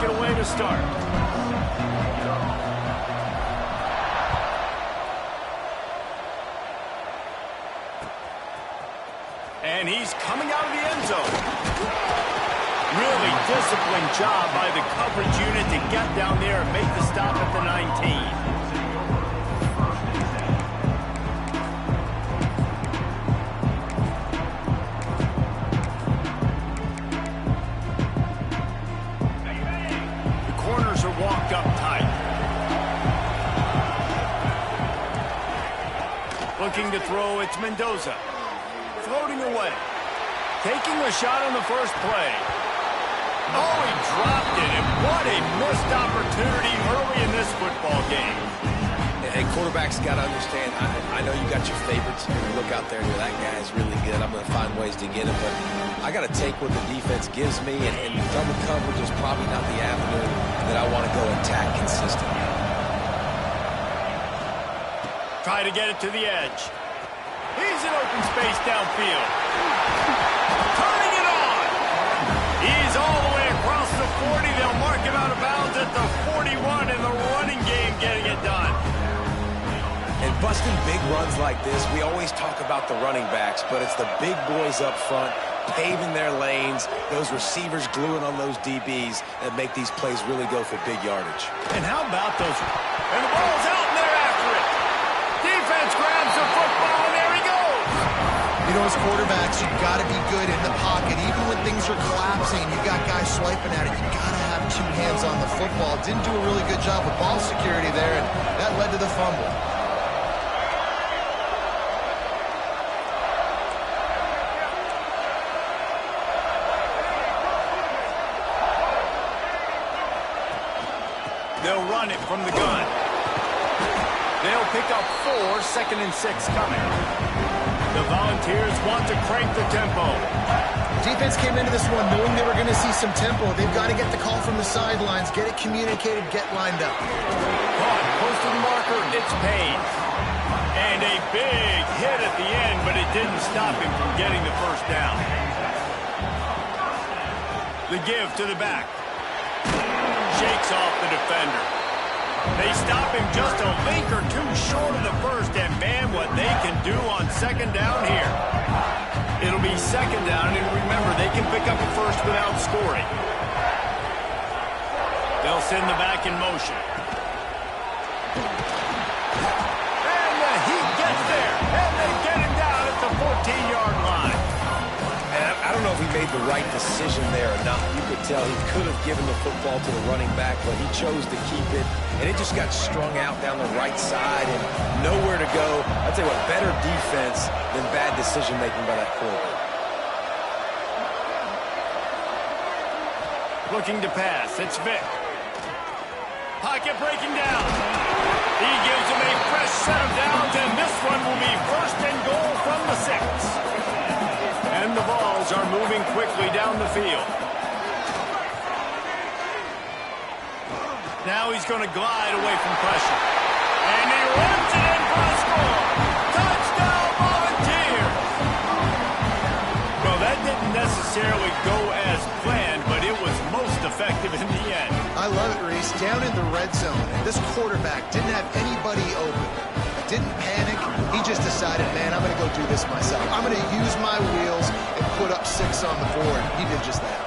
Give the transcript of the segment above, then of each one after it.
it away to start. And he's coming out of the end zone. Really disciplined job by the coverage unit to get down there and make the stop at the 19. Walked up tight. Looking to throw, it's Mendoza. Floating away. Taking a shot on the first play. Oh, he dropped it, and what a missed opportunity early in this football game. And quarterbacks got to understand, I know you got your favorites. You look out there and go, that guy's really good. I'm going to find ways to get him, but I got to take what the defense gives me, and double coverage is probably not the avenue that I want to go attack consistently. Try to get it to the edge. He's in open space downfield. Turning it on. He's all the way across the 40. They'll mark him out of bounds at the 41 in the running game, getting it done. And busting big runs like this, we always talk about the running backs, but it's the big boys up front, paving their lanes, those receivers gluing on those DBs that make these plays really go for big yardage. And how about those? And the ball's out, and they're after it. Defense grabs the football, and there he goes. You know, as quarterbacks, you've got to be good in the pocket. Even when things are collapsing, you've got guys swiping at it. You've got to have two hands on the football. Didn't do a really good job with ball security there, and that led to the fumble. They'll run it from the gun. They'll pick up 4, 2nd and 6 coming. The Volunteers want to crank the tempo. Defense came into this one knowing they were going to see some tempo. They've got to get the call from the sidelines, get it communicated, get lined up. Caught, close to the marker, it's paid. And a big hit at the end, but it didn't stop him from getting the first down. The give to the back. Shakes off the defender. They stop him just a link or two short of the first, and man, what they can do on 2nd down here. It'll be 2nd down, and remember, they can pick up a first without scoring. They'll send the back in motion. And he gets there, and they get him down at the 14-yard line. I don't know if he made the right decision there or not. You could tell he could have given the football to the running back, but he chose to keep it, and it just got strung out down the right side and nowhere to go. I'll tell you what, better defense than bad decision-making by that quarterback. Looking to pass, it's Vick. Pocket breaking down. He gives him a fresh set of downs, and this one will be 1st and goal from the 6. And the balls are moving quickly down the field. Now he's going to glide away from pressure. And he runs it in for a score. Touchdown, Volunteers! Well, that didn't necessarily go as planned, but it was most effective in the end. I love it, Reese. Down in the red zone, and this quarterback didn't have anybody open. Didn't panic. He just decided, man, I'm going to go do this myself. I'm going to use my wheels and put up 6 on the board. He did just that.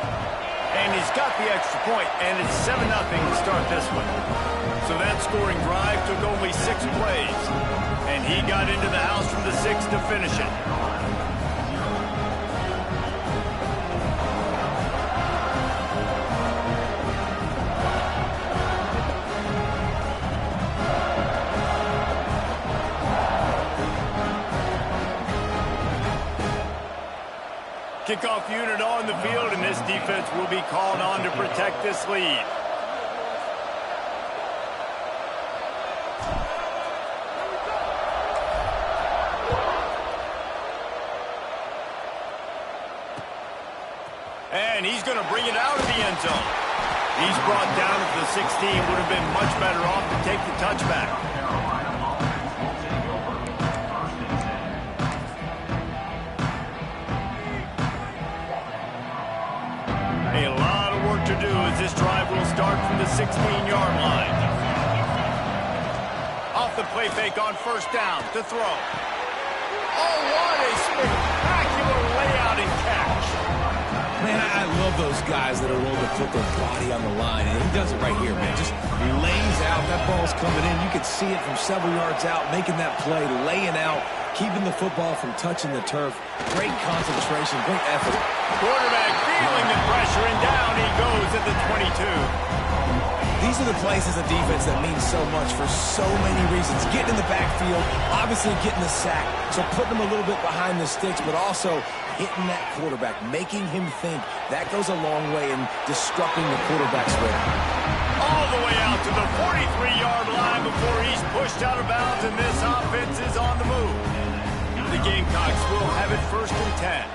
And he's got the extra point, and it's 7-0 to start this one. So that scoring drive took only 6 plays, and he got into the house from the 6 to finish it. Kickoff unit on the field, and this defense will be called on to protect this lead. And he's going to bring it out of the end zone. He's brought down at the 16. Would have been much better off to take the touchback. A lot of work to do as this drive will start from the 16-yard line. Off the play fake on first down to throw. Oh, what a spectacular layout and catch. Man, I love those guys that are willing to put their body on the line, and he does it right here, man. Just lays out. That ball's coming in. You can see it from several yards out, making that play, laying out, keeping the football from touching the turf. Great concentration, great effort. Quarterback feeling the pressure, and down he goes at the 22. These are the plays as a defense that mean so much for so many reasons. Getting in the backfield, obviously getting the sack, so putting him a little bit behind the sticks, but also hitting that quarterback, making him think. That goes a long way in disrupting the quarterback's rhythm. All the way out to the 43-yard line before he's pushed out of bounds, and this offense is on the move. The Gamecocks will have it 1st and 10.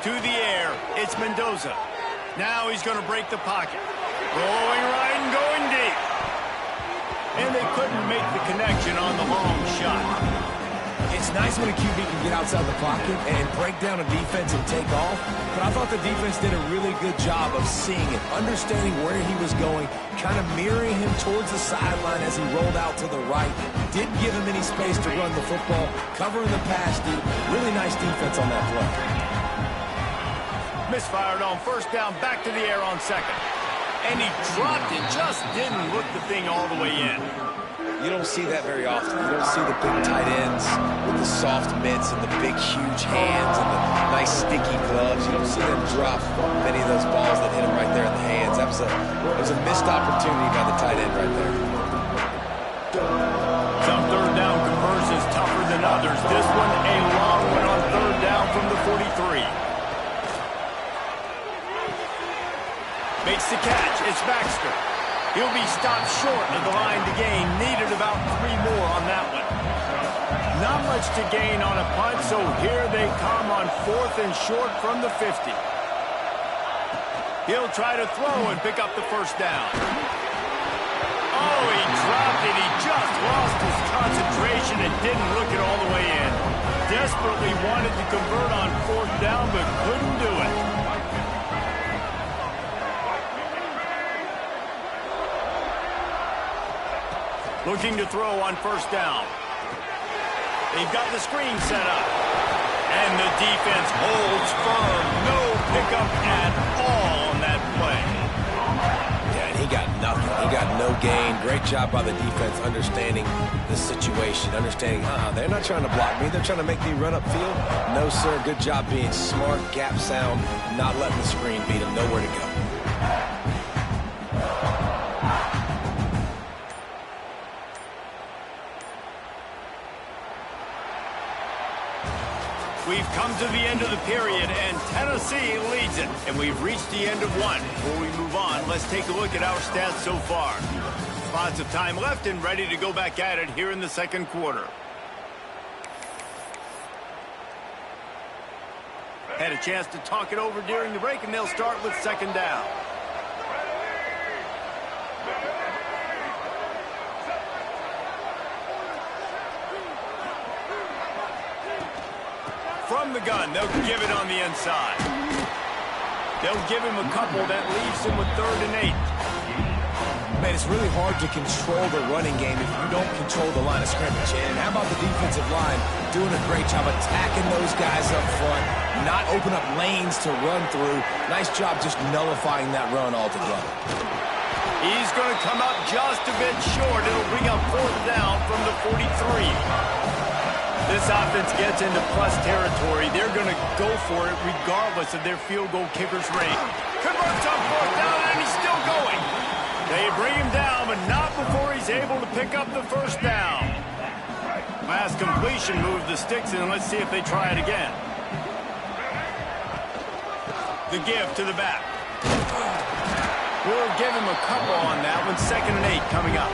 To the air, it's Mendoza. Now he's going to break the pocket. Going right and going deep. And they couldn't make the connection on the long shot. It's nice when a QB can get outside the pocket and break down a defense and take off, but I thought the defense did a really good job of seeing it, understanding where he was going, kind of mirroring him towards the sideline as he rolled out to the right. Didn't give him any space to run the football, covering the pass deep. Really nice defense on that play. Misfired on first down, back to the air on second. And he dropped it, just didn't look the thing all the way in. You don't see that very often. You don't see the big tight ends with the soft mitts and the big, huge hands and the nice, sticky gloves. You don't see them drop many of those balls that hit him right there in the hands. That was a missed opportunity by the tight end right there. Some third down conversions tougher than others. This one, a long one on third down from the 43. Makes the catch. It's Baxter. He'll be stopped short of the line to gain. Needed about 3 more on that one. Not much to gain on a punt, so here they come on 4th and short from the 50. He'll try to throw and pick up the first down. Oh, he dropped it. He just lost his concentration and didn't look it all the way in. Desperately wanted to convert on 4th down, but couldn't do it. Looking to throw on first down. They've got the screen set up. And the defense holds firm. No pickup at all on that play. Yeah, and he got nothing. He got no gain. Great job by the defense understanding the situation, understanding, they're not trying to block me. They're trying to make me run upfield. No, sir. Good job being smart, gap sound, not letting the screen beat him. Nowhere to go. We've come to the end of the period, and Tennessee leads it. And we've reached the end of one. Before we move on, let's take a look at our stats so far. Lots of time left and ready to go back at it here in the second quarter. Had a chance to talk it over during the break, and they'll start with second down. From the gun, they'll give it on the inside. They'll give him a couple that leaves him with 3rd and 8. Man, it's really hard to control the running game if you don't control the line of scrimmage. And how about the defensive line doing a great job attacking those guys up front, not open up lanes to run through. Nice job just nullifying that run altogether. He's going to come up just a bit short. It'll bring up 4th down from the 43. This offense gets into plus territory. They're going to go for it regardless of their field goal kicker's range. Converts on 4th down, and he's still going. They bring him down, but not before he's able to pick up the first down. Last completion moved the sticks, and let's see if they try it again. The give to the back. We'll give him a couple on that one. 2nd and 8 coming up.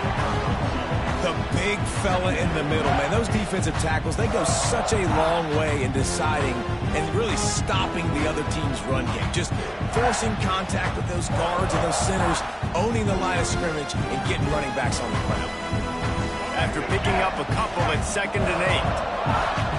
The big fella in the middle, man. Those defensive tackles, they go such a long way in deciding and really stopping the other team's run game. Just forcing contact with those guards and those centers, owning the line of scrimmage, and getting running backs on the ground. After picking up a couple at 2nd and 8.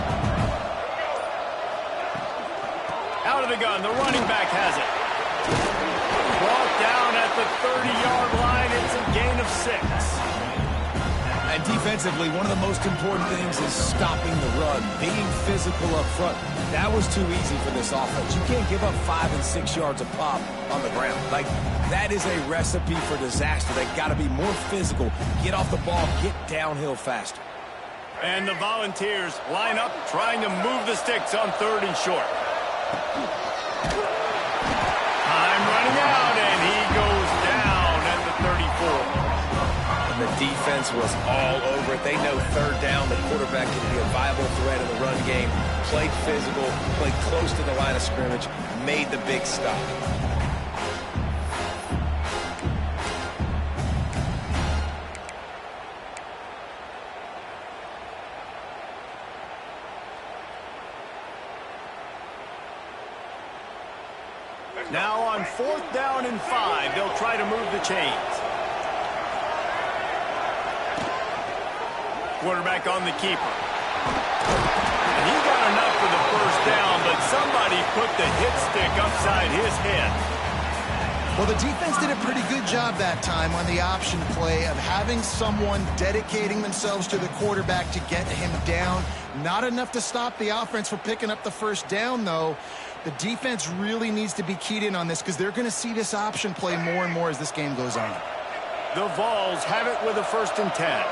And defensively, one of the most important things is stopping the run, being physical up front. That was too easy for this offense. You can't give up 5 and 6 yards a pop on the ground. Like, that is a recipe for disaster. They got to be more physical, get off the ball, get downhill faster. And the Volunteers line up trying to move the sticks on 3rd and short. Time running out, and he goes down at the 34. And the defense was all over it. They know 3rd down, the quarterback can be a viable threat in the run game. Played physical, played close to the line of scrimmage, made the big stop. Now on 4th down and 5, they'll try to move the chains. Quarterback on the keeper. And he got enough for the 1st down, but somebody put the hit stick upside his head. Well, the defense did a pretty good job that time on the option play of having someone dedicating themselves to the quarterback to get him down. Not enough to stop the offense from picking up the 1st down, though. The defense really needs to be keyed in on this because they're going to see this option play more and more as this game goes on. The Vols have it with a 1st and 10.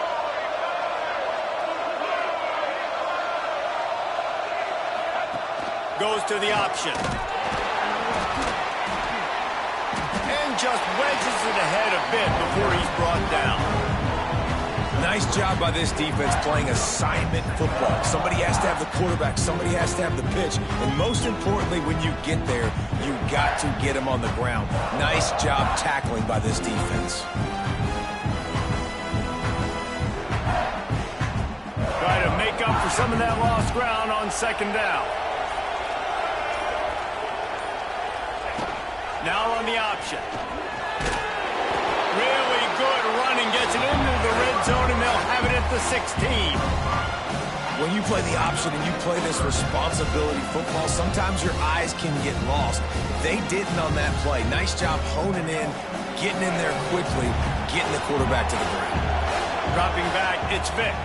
Goes to the option. And just wedges it ahead a bit before he's brought down. Nice job by this defense playing assignment football. Somebody has to have the quarterback. Somebody has to have the pitch. And most importantly, when you get there, you got to get him on the ground. Nice job tackling by this defense. Try to make up for some of that lost ground on 2nd down. Now on the option. Really good running, gets it into the red zone, and they'll have it at the 16. When you play the option and you play this responsibility football, sometimes your eyes can get lost. They didn't on that play. Nice job honing in, getting in there quickly, getting the quarterback to the ground. Dropping back, it's Vic.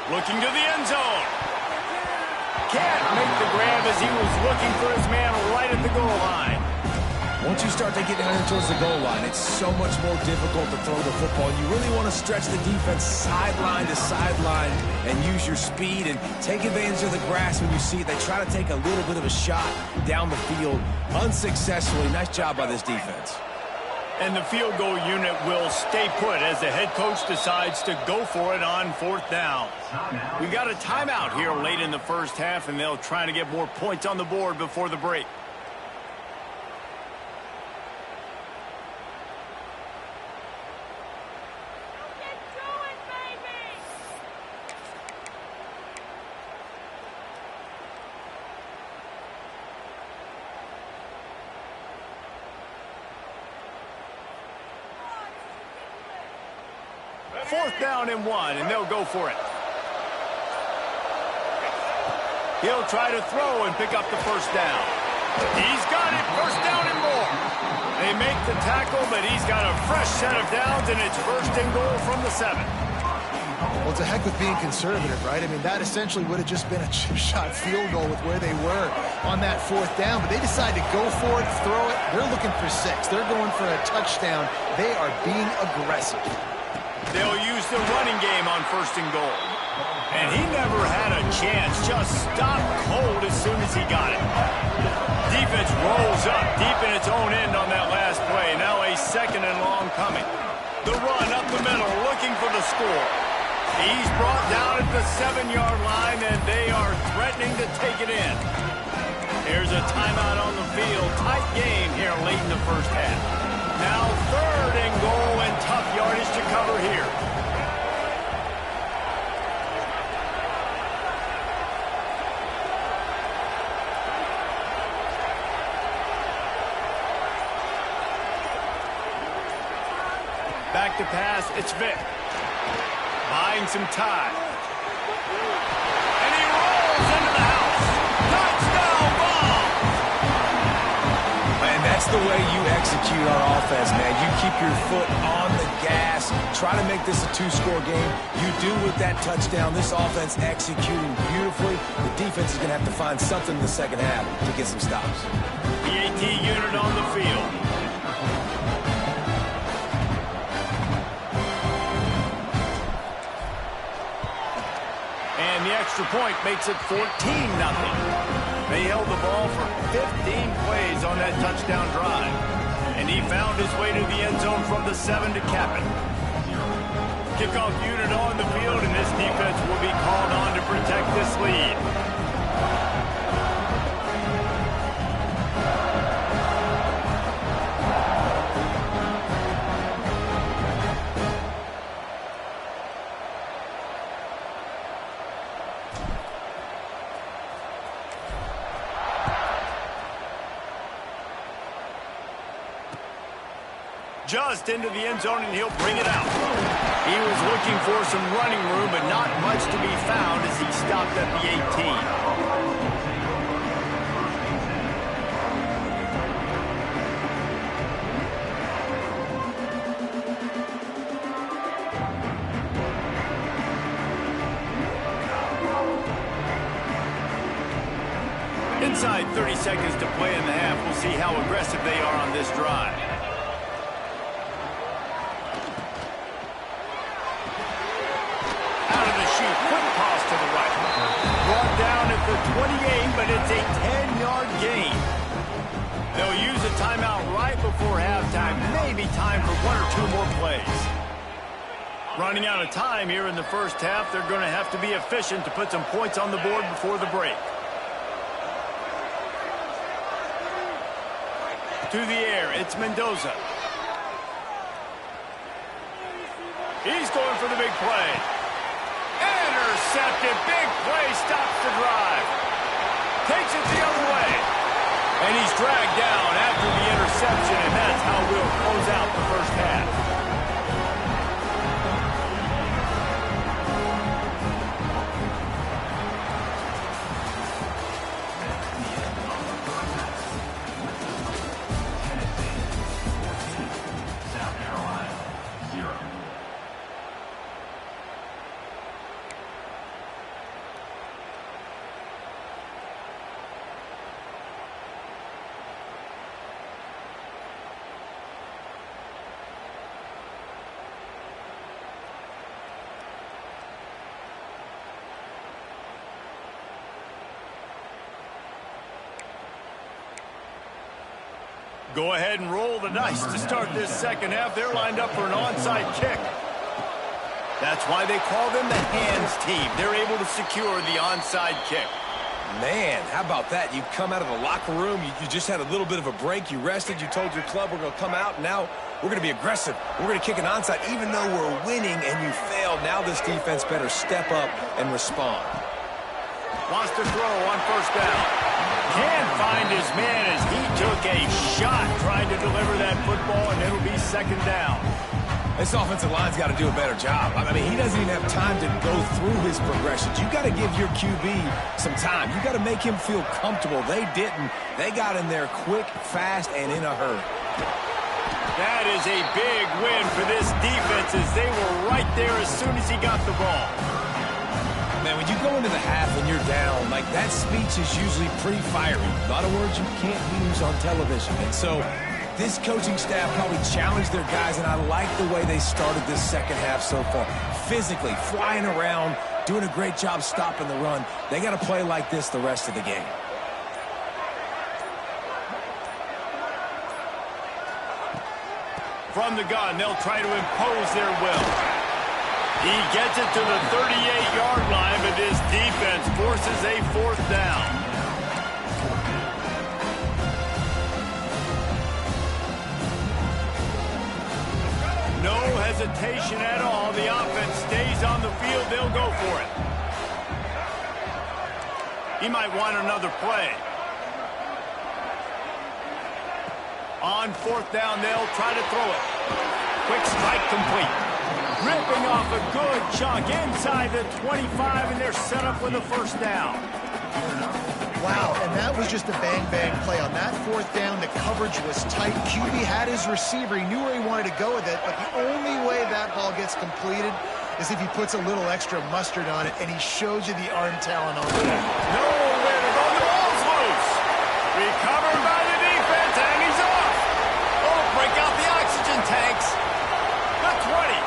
Looking to the end zone. Can't make the grab as he was looking for his man right at the goal line. Once you start to get down towards the goal line, it's so much more difficult to throw the football. You really want to stretch the defense sideline to sideline and use your speed and take advantage of the grass when you see it. They try to take a little bit of a shot down the field unsuccessfully. Nice job by this defense. And the field goal unit will stay put as the head coach decides to go for it on 4th down. We got a timeout here late in the 1st half, and they'll try to get more points on the board before the break. Fourth down and 1, and they'll go for it. He'll try to throw and pick up the 1st down. He's got it, 1st down and more. They make the tackle, but he's got a fresh set of downs, and it's 1st and goal from the 7. Well, it's a heck with being conservative, right? I mean, that essentially would have just been a chip shot field goal with where they were on that 4th down, but they decided to go for it, throw it. They're looking for 6. They're going for a touchdown. They are being aggressive. They'll use the running game on 1st and goal. And he never had a chance, just stopped cold as soon as he got it. Defense rolls up deep in its own end on that last play. Now a 2nd and long coming. The run up the middle, looking for the score. He's brought down at the 7-yard line, and they are threatening to take it in. Here's a timeout on the field. Tight game here late in the 1st half. Now 3rd and goal, and tough yardage to cover here. Back to pass, it's Vic. Buying some time. And he rolls into the house. Touchdown ball! Man, that's the way you execute on offense, man. You keep your foot on the gas, this, try to make this a two-score game. You do with that touchdown. This offense executing beautifully. The defense is going to have to find something in the second half to get some stops. The AT unit on the field. And the extra point makes it 14-0. They held the ball for 15 plays on that touchdown drive. And he found his way to the end zone from the 7 to cap it. Kickoff unit on the field, and this defense will be called on to protect this lead. Just into the end zone, and he'll bring it out. He was looking for some running room, but not much to be found as he stopped at the 18. Inside 30 seconds to play in the half. We'll see how aggressive they are on this drive. Down at the 28, but it's a 10-yard gain. They'll use a timeout right before halftime. Maybe time for one or two more plays. Running out of time here in the first half. They're going to have to be efficient to put some points on the board before the break. To the air, it's Mendoza. He's going for the big play. Intercepted. Big play stops the drive. Takes it the other way. And he's dragged down after the interception, and that's how we'll close out the first half. Go ahead and roll the dice to start this second half. They're lined up for an onside kick. That's why they call them the hands team. They're able to secure the onside kick. Man, how about that? You come out of the locker room, you just had a little bit of a break, you rested, you told your club we're going to come out, and now we're going to be aggressive. We're going to kick an onside, even though we're winning and you failed. Now this defense better step up and respond. Wants to throw on first down. Can't find his man as he took a shot trying to deliver that football, and it'll be second down. This offensive line's got to do a better job. I mean, he doesn't even have time to go through his progressions. You got to give your QB some time. You got to make him feel comfortable. They didn't. They got in there quick, fast, and in a hurry. That is a big win for this defense as they were right there as soon as he got the ball. Man, when you go into the half and you're down, like that speech is usually pretty fiery. A lot of words you can't use on television. And so this coaching staff probably challenged their guys, and I like the way they started this second half so far. Physically, flying around, doing a great job stopping the run. They got to play like this the rest of the game. From the gun, they'll try to impose their will. He gets it to the 38-yard line, but this defense forces a fourth down. No hesitation at all. The offense stays on the field. They'll go for it. He might want another play. On fourth down, they'll try to throw it. Quick strike complete. Ripping off a good chunk inside the 25, and they're set up with a first down. Wow, and that was just a bang-bang play. On that fourth down, the coverage was tight. QB had his receiver. He knew where he wanted to go with it, but the only way that ball gets completed is if he puts a little extra mustard on it, and he shows you the arm talent on it. Nowhere to go. The ball's loose. Recovered by the defense, and he's off. Oh, break out the oxygen tanks. The 20.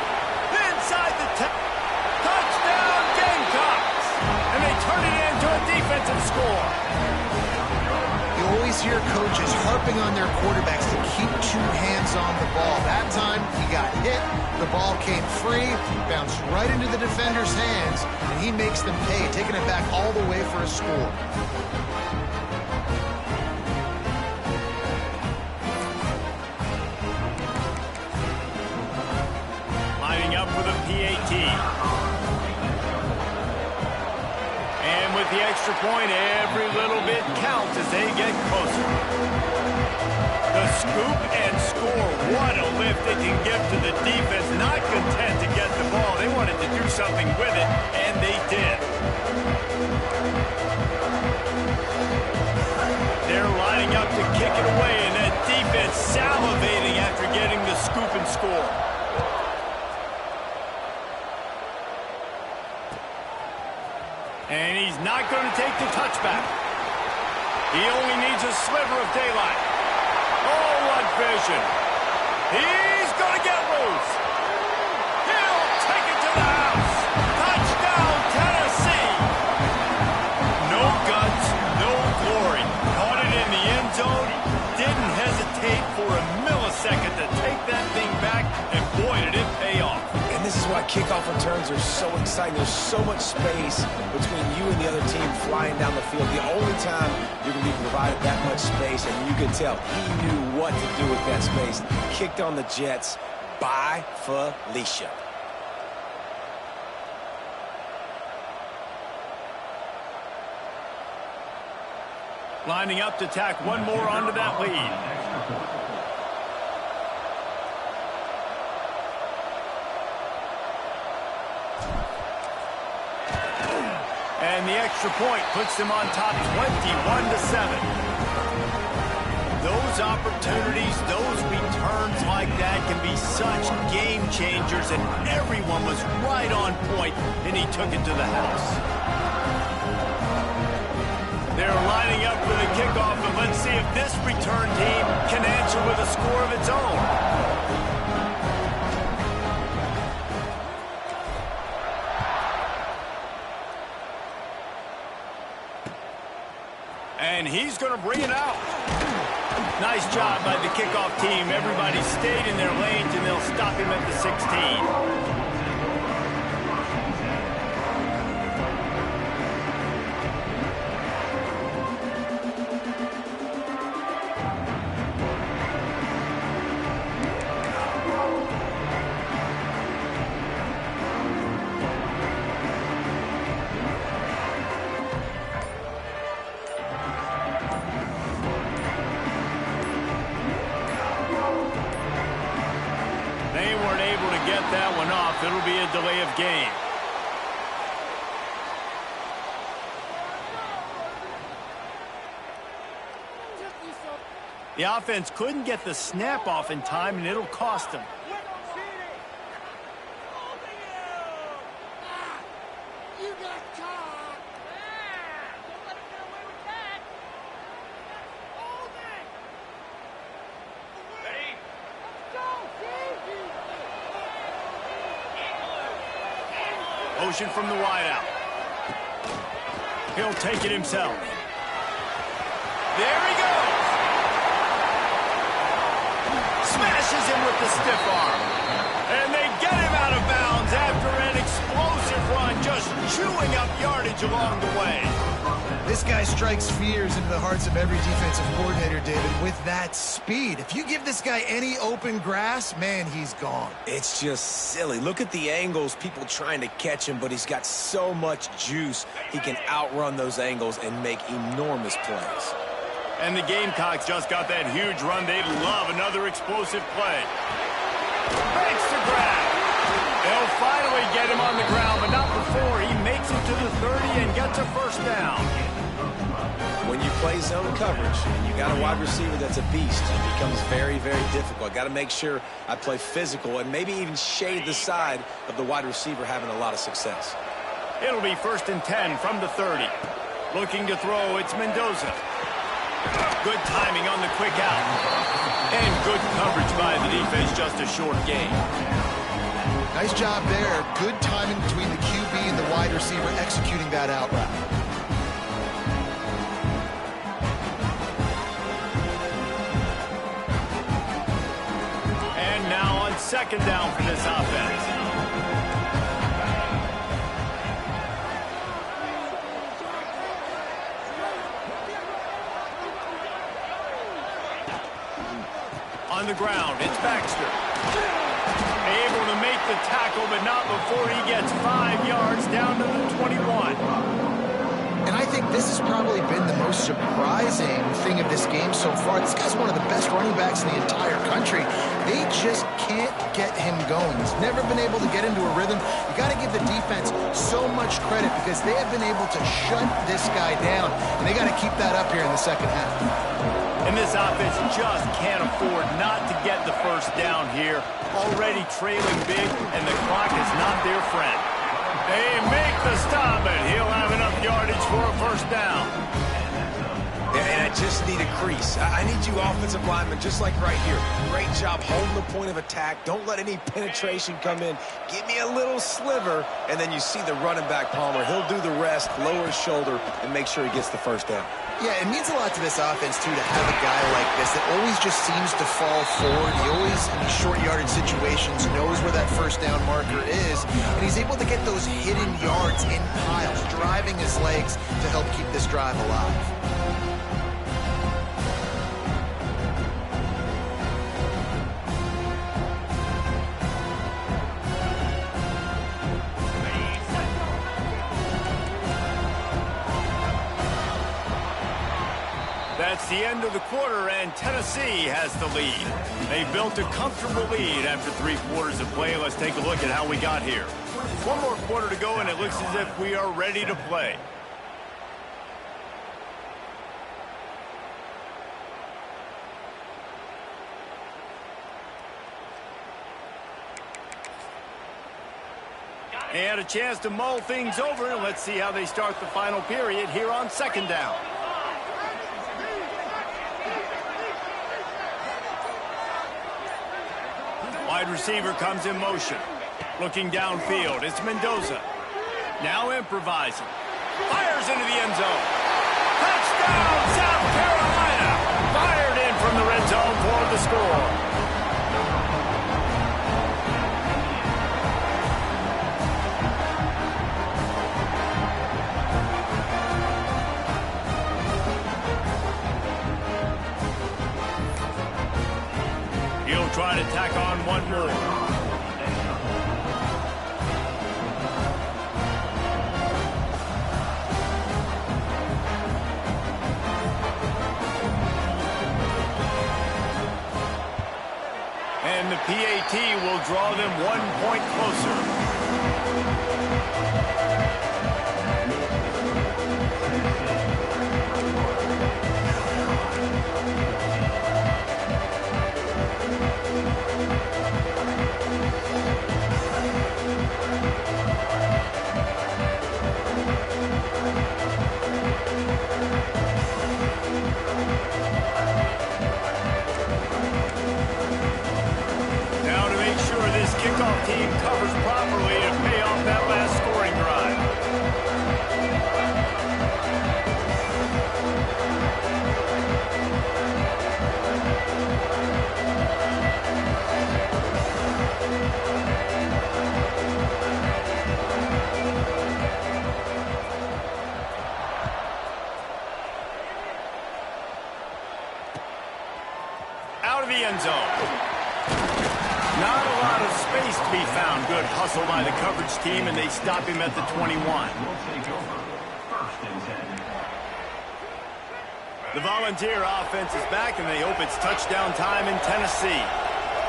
Inside the 10. Touchdown, Gamecocks. And they turn it into a defensive score. You always hear coaches harping on their quarterbacks to keep two hands on the ball. That time, he got hit. The ball came free, bounced right into the defender's hands, and he makes them pay, taking it back all the way for a score. Lining up for the PAT. And with the extra point, every little bit counts as they get closer. The scoop and score. What a lift they can give to the defense. Not content to get the ball. They wanted to do something with it, and they did. They're lining up to kick it away, and that defense salivating after getting the scoop and score. And he's not going to take the touchback. He only needs a sliver of daylight. Oh, what vision. He's going to get loose. He'll take it to the house. Touchdown, Tennessee. No guts, no glory. Caught it in the end zone. Didn't hesitate for a millisecond to take that thing back, and boy, did it pay off. And this is why kickoff returns are so exciting. There's so much space between you and the other team flying down the field. The only time you're going to be provided that much space, and you can tell he knew what to do with that space. Kicked on the Jets by Felicia. Lining up to tack one more onto that lead. And the extra point puts them on top 21-7. Those opportunities, those returns like that can be such game changers, and everyone was right on point, and he took it to the house. They're lining up for the kickoff, and let's see if this return team can answer with a score of its own. And he's going to bring it out. Nice job by the kickoff team. Everybody stayed in their lanes, and they'll stop him at the 16. That one off. It'll be a delay of game. The offense couldn't get the snap off in time, and it'll cost them. Motion from the wideout. He'll take it himself. There he goes. Smashes him with the stiff arm. And they get him out of bounds after an explosive run, just chewing up yardage along the way. This guy strikes fears into the hearts of every defensive coordinator, David, with that speed. If you give this guy any open grass, man, he's gone. It's just silly. Look at the angles, people trying to catch him, but he's got so much juice. He can outrun those angles and make enormous plays. And the Gamecocks just got that huge run. They'd love another explosive play. Makes the grab. They'll finally get him on the ground, but not before he makes it to the 30 and gets a first down. play zone coverage and you got a wide receiver that's a beast, it becomes very, very difficult. Got to make sure I play physical and maybe even shade the side of the wide receiver having a lot of success. It'll be 1st and 10 from the 30. Looking to throw, it's Mendoza. Good timing on the quick out. And good coverage by the defense, just a short gain. Nice job there. Good timing between the QB and the wide receiver executing that out route. And now on 2nd down for this offense. On the ground, it's Baxter. Able to make the tackle, but not before he gets 5 yards down to the 21. And I think this has probably been the most surprising thing of this game so far. This guy's one of the best running backs in the entire country. They just can't get him going. He's never been able to get into a rhythm. You got to give the defense so much credit because they have been able to shut this guy down, and they got to keep that up here in the second half. And this offense just can't afford not to get the 1st down here. Already trailing big, and the clock is not their friend. They make the stop, and he'll have enough yardage for a 1st down. Yeah, and I just need a crease. I need you offensive linemen, just like right here. Great job holding the point of attack. Don't let any penetration come in. Give me a little sliver, and then you see the running back, Palmer. He'll do the rest, lower his shoulder, and make sure he gets the 1st down. Yeah, it means a lot to this offense, too, to have a guy like this that always just seems to fall forward. He always, in these short yardage situations, knows where that 1st down marker is, and he's able to get those hidden yards in piles, driving his legs to help keep this drive alive. That's the end of the quarter, and Tennessee has the lead. They built a comfortable lead after 3 quarters of play. Let's take a look at how we got here. 1 more quarter to go, and it looks as if we are ready to play. And a chance to mull things over, and let's see how they start the final period here on 2nd down. Wide receiver comes in motion. Looking downfield, it's Mendoza. Now improvising. Fires into the end zone. Touchdown, South Carolina! Fired in from the red zone for the score. He'll try to tack on one more. And the PAT will draw them 1 point closer. Kickoff team covers properly to pay off that last scoring drive. Out of the end zone. Not a lot of space to be found. Good hustle by the coverage team, and they stop him at the 21. The Volunteer offense is back, and they hope it's touchdown time in Tennessee.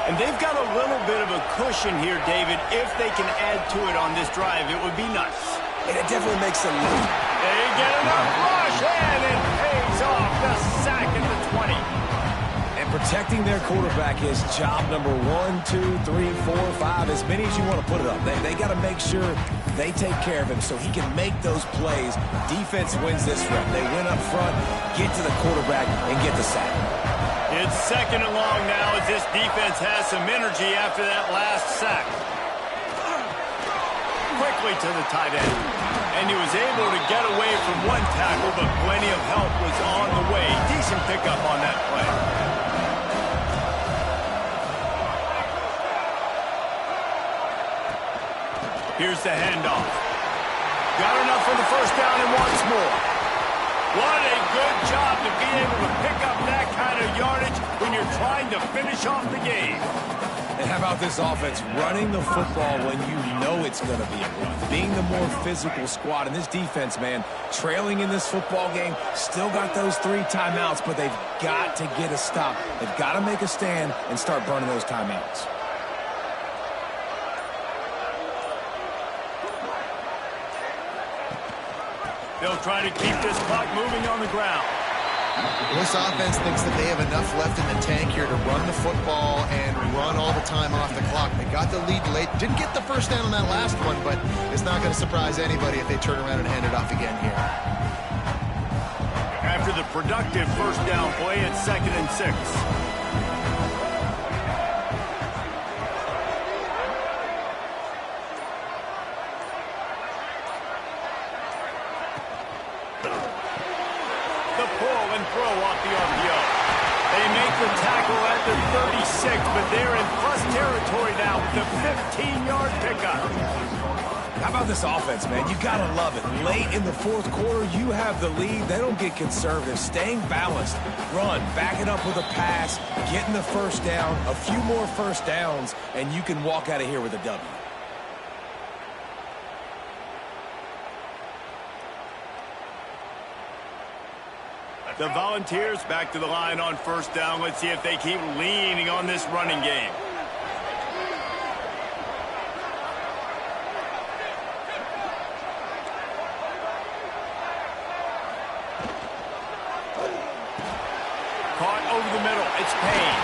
And they've got a little bit of a cushion here, David. If they can add to it on this drive, it would be nice. And it definitely makes them look. They get enough rush, and it pays off Protecting their quarterback is job number 1, 2, 3, 4, 5, as many as you want to put it up. They got to make sure they take care of him so he can make those plays. Defense wins this rep. They win up front, get to the quarterback, and get the sack. It's 2nd and long now as this defense has some energy after that last sack. Quickly to the tight end. And he was able to get away from one tackle, but plenty of help was on the way. Decent pickup on that play. Here's the handoff. Got enough for the first down and wants more. What a good job to be able to pick up that kind of yardage when you're trying to finish off the game. And how about this offense running the football when you know it's going to be a run? Being the more physical squad. And this defense, man, trailing in this football game, still got those 3 timeouts, but they've got to get a stop. They've got to make a stand and start burning those timeouts. They'll try to keep this clock moving on the ground. This offense thinks that they have enough left in the tank here to run the football and run all the time off the clock. They got the lead late. Didn't get the first down on that last one, but it's not going to surprise anybody if they turn around and hand it off again here. After the productive first down play, it's 2nd and 6. Tackle at the 36, but they're in plus territory now with the 15-yard pickup. How about this offense, man? You got to love it. Late in the 4th quarter, you have the lead. They don't get conservative. Staying balanced. Run, back it up with a pass, getting the first down, a few more first downs, and you can walk out of here with a W. The Volunteers back to the line on first down. Let's see if they keep leaning on this running game. Caught over the middle. It's Payne.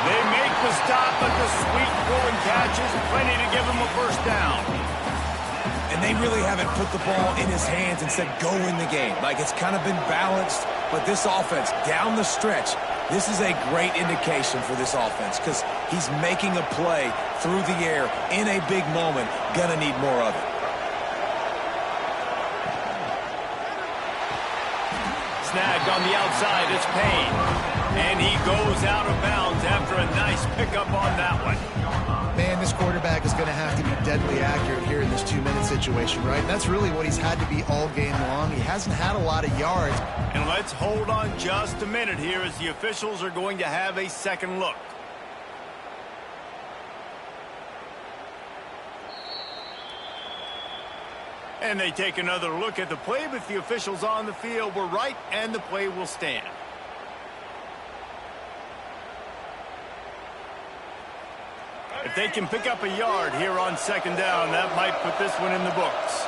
They make the stop, but the sweet pulling catch is plenty to give them a first down. And they really haven't put the ball in his hands and said, go win the game. Like, it's kind of been balanced. But this offense, down the stretch, this is a great indication for this offense because he's making a play through the air in a big moment. Gonna need more of it. Snagged on the outside, it's Payne. And he goes out of bounds after a nice pickup on that one. Man, this quarterback is going to have to be deadly accurate here in this 2-minute situation, right? And that's really what he's had to be all game long. He hasn't had a lot of yards. And let's hold on just a minute here as the officials are going to have a second look. And they take another look at the play, but the officials on the field were right, and the play will stand. If they can pick up a yard here on second down, that might put this one in the books.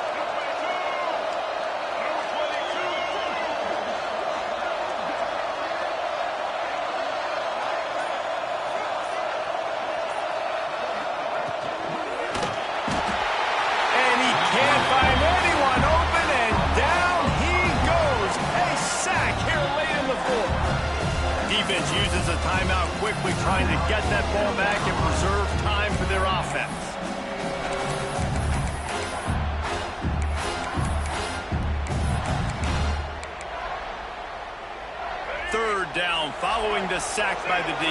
And he can't find anyone open, and down he goes. A sack here late in the 4th. Defense uses a timeout quickly, trying to get that ball back and preserve time for their offense. Third down following the sack by the D.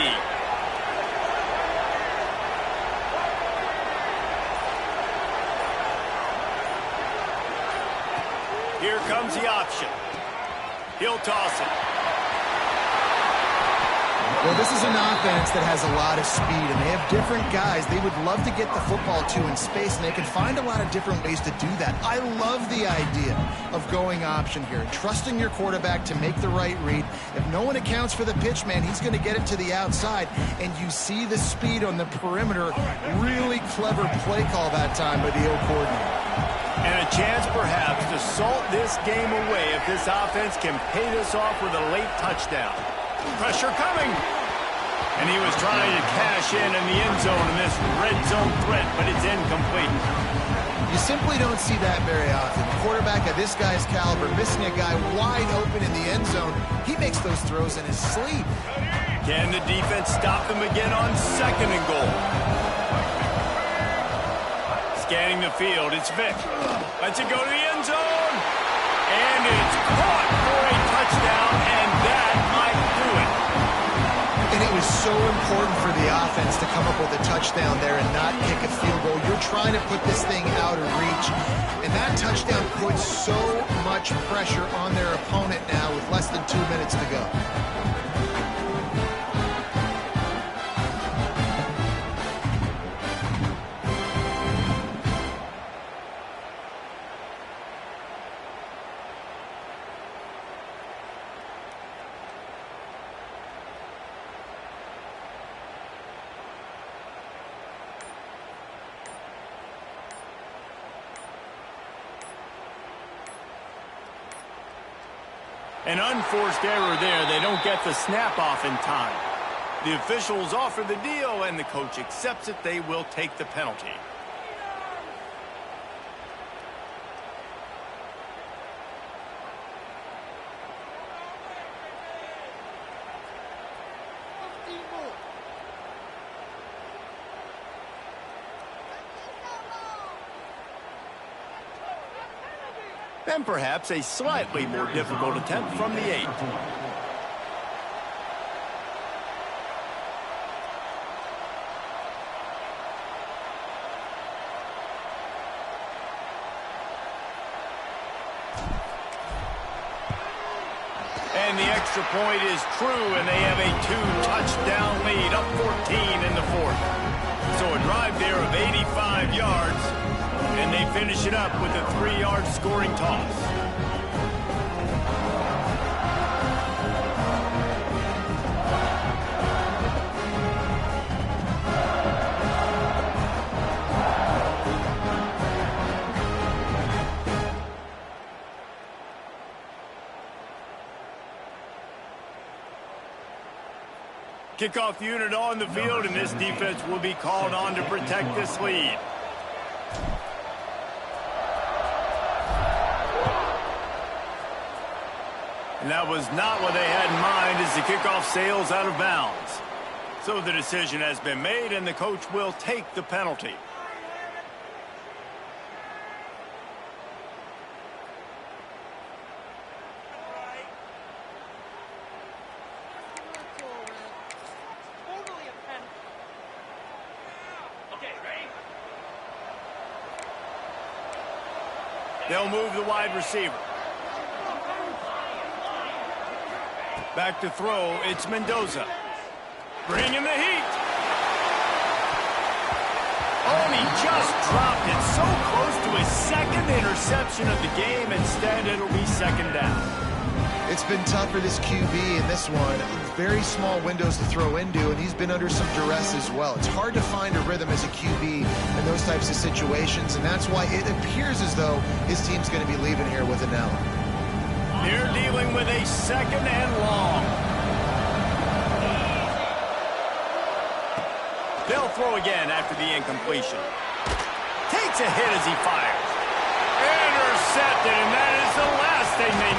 Here comes the option. He'll toss it. Well, this is an offense that has a lot of speed, and they have different guys they would love to get the football to in space, and they can find a lot of different ways to do that. I love the idea of going option here, trusting your quarterback to make the right read. If no one accounts for the pitch, man, he's going to get it to the outside, and you see the speed on the perimeter. Really clever play call that time by the O coordinator. And a chance perhaps to salt this game away if this offense can pay this off with a late touchdown. Pressure coming. And he was trying to cash in the end zone in this red zone threat, but it's incomplete. You simply don't see that very often. A quarterback of this guy's caliber missing a guy wide open in the end zone. He makes those throws in his sleep. Can the defense stop them again on 2nd and goal? Scanning the field, it's Vick. Lets it go to the end zone. And it's caught for a touchdown, and that might do it. And it was so important for the offense to come up with a touchdown there and not kick a field goal. You're trying to put this thing out of reach. And that touchdown puts so much pressure on their opponent now with less than 2 minutes to go. An unforced error there. They don't get the snap off in time. The officials offer the deal, and the coach accepts it. They will take the penalty. And perhaps a slightly more difficult attempt from the 8. And the extra point is true, and they have a 2-touchdown lead, up 14 in the 4th. So a drive there of 85 yards. And they finish it up with a 3-yard scoring toss. Kickoff unit on the field, and this defense will be called on to protect this lead. And that was not what they had in mind as the kickoff sails out of bounds. So the decision has been made, and the coach will take the penalty. They'll move the wide receiver. Back to throw, it's Mendoza. Bringing the heat. Oh, and he just dropped it so close to his 2nd interception of the game. Instead, it'll be 2nd down. It's been tough for this QB in this one. Very small windows to throw into, and he's been under some duress as well. It's hard to find a rhythm as a QB in those types of situations, and that's why it appears as though his team's going to be leaving here with an L. They're dealing with a 2nd and long. They'll throw again after the incompletion. Takes a hit as he fires. Intercepted, and that is the last thing they